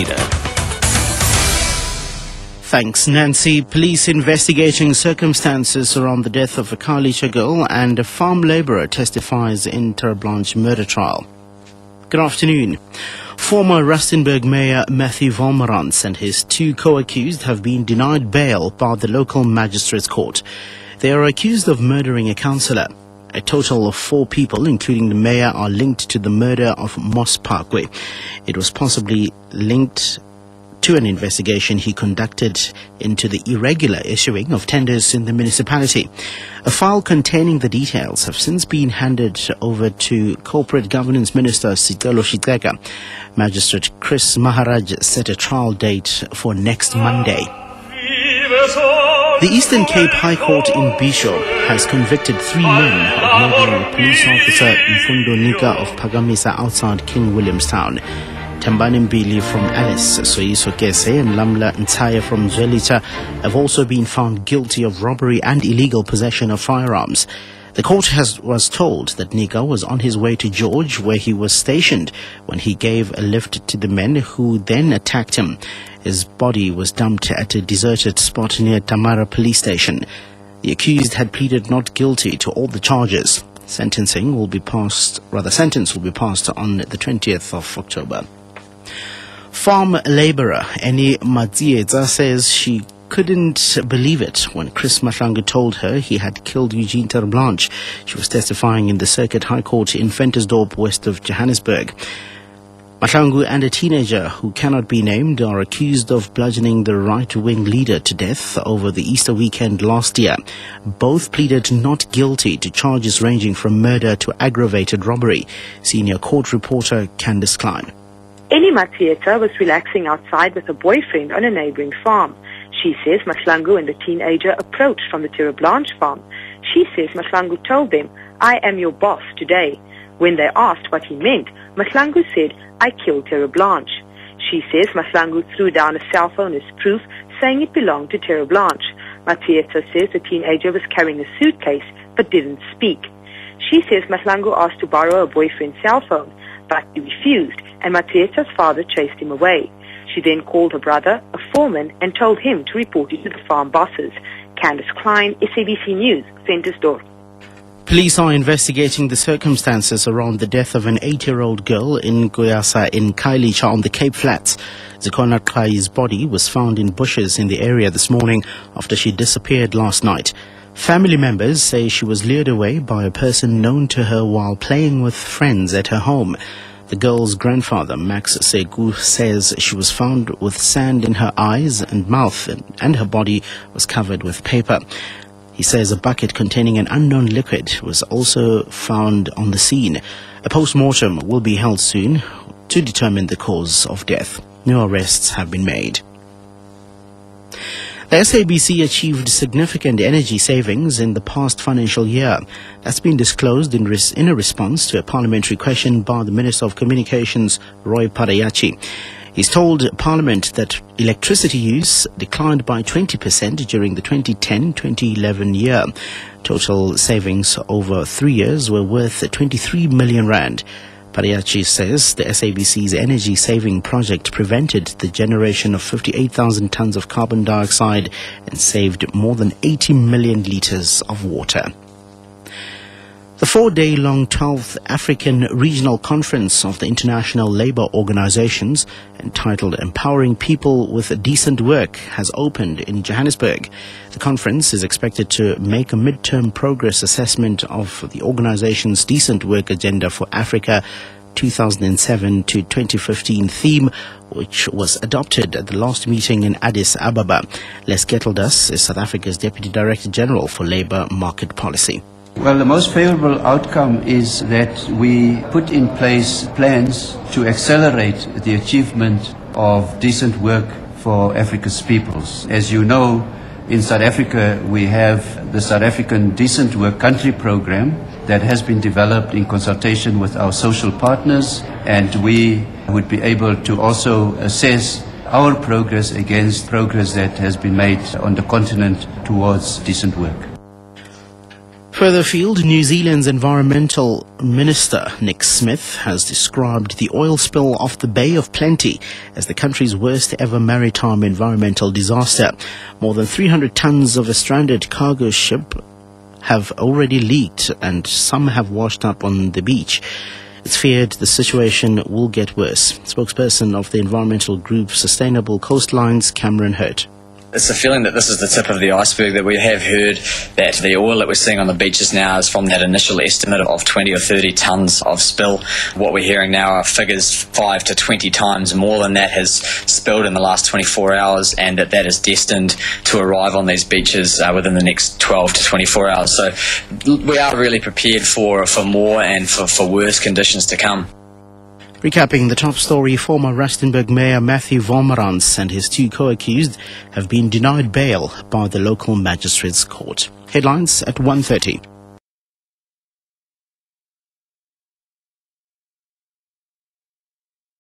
leader. Thanks, Nancy. Police investigating circumstances around the death of a Khayelitsha girl and a farm labourer testifies in Terreblanche murder trial. Good afternoon. Former Rustenburg Mayor Matthew Wolmarans and his two co-accused have been denied bail by the local magistrates court. They are accused of murdering a councillor. A total of 4 people, including the mayor, are linked to the murder of Moss Parkway. It was possibly linked to an investigation he conducted into the irregular issuing of tenders in the municipality. A file containing the details have since been handed over to Corporate Governance Minister Sicelo Shiteka. Magistrate Chris Maharaj set a trial date for next Monday. The Eastern Cape High Court in Bisho has convicted 3 men of murdering police officer Mfundo Nika of Pagamisa outside King Williamstown. Tambani Mbili from Alice, Soyiso Kese and Lamla Ntaya from Zwelitsha have also been found guilty of robbery and illegal possession of firearms. The court was told that Nika was on his way to George, where he was stationed, when he gave a lift to the men who then attacked him. His body was dumped at a deserted spot near Tamara police station. The accused had pleaded not guilty to all the charges. Sentence will be passed on the 20th of October. Farm labourer Annie Madzieza says she couldn't believe it when Chris Mahlangu told her he had killed Eugene Terreblanche. She was testifying in the Circuit High Court in Ventersdorp, west of Johannesburg. Mahlangu and a teenager who cannot be named are accused of bludgeoning the right-wing leader to death over the Easter weekend last year. Both pleaded not guilty to charges ranging from murder to aggravated robbery. Senior court reporter Candice Klein. Annie Madzieza was relaxing outside with her boyfriend on a neighbouring farm. She says Mahlangu and the teenager approached from the Terreblanche farm. She says Mahlangu told them, "I am your boss today." When they asked what he meant, Mahlangu said, "I killed Terreblanche." She says Mahlangu threw down a cell phone as proof, saying it belonged to Terreblanche. Madzieza says the teenager was carrying a suitcase but didn't speak. She says Mahlangu asked to borrow her boyfriend's cell phone, but he refused, and Madzieza's father chased him away. She then called her brother, a foreman, and told him to report it to the farm bosses. Candice Klein, SABC News, Ventersdorp. Police are investigating the circumstances around the death of an 8-year-old girl in Guyasa in Khayelitsha on the Cape Flats. Zikona Kai's body was found in bushes in the area this morning after she disappeared last night. Family members say she was lured away by a person known to her while playing with friends at her home. The girl's grandfather, Max Segu, says she was found with sand in her eyes and mouth and her body was covered with paper. He says a bucket containing an unknown liquid was also found on the scene. A post-mortem will be held soon to determine the cause of death. No arrests have been made. The SABC achieved significant energy savings in the past financial year. That's been disclosed in a response to a parliamentary question by the Minister of Communications, Roy Parayachi. He's told Parliament that electricity use declined by 20% during the 2010-2011 year. Total savings over 3 years were worth 23 million rand. Parayachi says the SABC's energy-saving project prevented the generation of 58,000 tons of carbon dioxide and saved more than 80 million litres of water. The 4-day-long 12th African Regional Conference of the International Labour Organizations, entitled Empowering People with Decent Work, has opened in Johannesburg. The conference is expected to make a midterm progress assessment of the organization's Decent Work Agenda for Africa 2007 to 2015 theme, which was adopted at the last meeting in Addis Ababa. Les Keteldas is South Africa's Deputy Director General for Labour Market Policy. Well, the most favorable outcome is that we put in place plans to accelerate the achievement of decent work for Africa's peoples. As you know, in South Africa, we have the South African Decent Work Country Program that has been developed in consultation with our social partners, and we would be able to also assess our progress against progress that has been made on the continent towards decent work. Further afield, New Zealand's Environmental Minister Nick Smith has described the oil spill off the Bay of Plenty as the country's worst ever maritime environmental disaster. More than 300 tons of a stranded cargo ship have already leaked and some have washed up on the beach. It's feared the situation will get worse. Spokesperson of the environmental group Sustainable Coastlines, Cameron Hurt. It's a feeling that this is the tip of the iceberg, that we have heard that the oil that we're seeing on the beaches now is from that initial estimate of 20 or 30 tonnes of spill. What we're hearing now are figures 5 to 20 times more than that has spilled in the last 24 hours, and that is destined to arrive on these beaches within the next 12 to 24 hours. So we are really prepared for more and for worse conditions to come. Recapping the top story, former Rustenburg Mayor Matthew Vormerans and his two co-accused have been denied bail by the local magistrates' court. Headlines at 1:30.